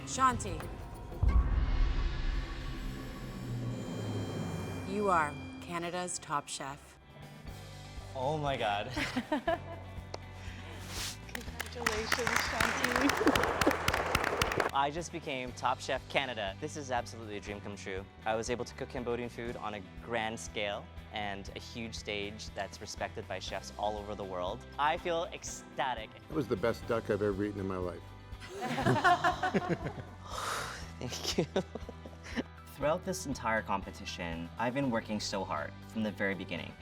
Shanti. You are Canada's top chef. Oh my God. Congratulations, Shanti. I just became Top Chef Canada. This is absolutely a dream come true. I was able to cook Cambodian food on a grand scale and a huge stage that's respected by chefs all over the world. I feel ecstatic. It was the best duck I've ever eaten in my life. Thank you. Throughout this entire competition, I've been working so hard from the very beginning.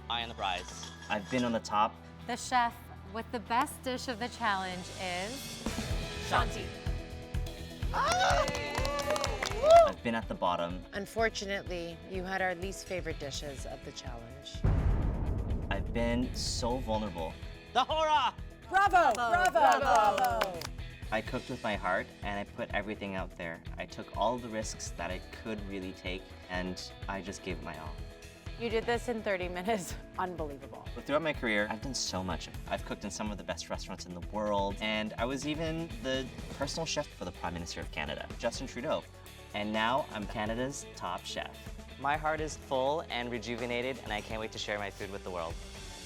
I am the prize. I've been on the top. The chef with the best dish of the challenge is Shanti. I've been at the bottom. Unfortunately, you had our least favorite dishes of the challenge. I've been so vulnerable. The horror! Bravo! Bravo! Bravo! I cooked with my heart and I put everything out there. I took all the risks that I could really take and I just gave it my all. You did this in 30 minutes. Unbelievable. But throughout my career, I've done so much. I've cooked in some of the best restaurants in the world, and I was even the personal chef for the Prime Minister of Canada, Justin Trudeau. And now I'm Canada's top chef. My heart is full and rejuvenated, and I can't wait to share my food with the world.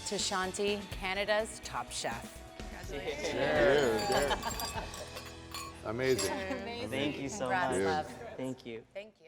To Shanti, Canada's top chef. Cheers. Amazing. Amazing. Thank you so Congrats, much. love. Thank you. Thank you.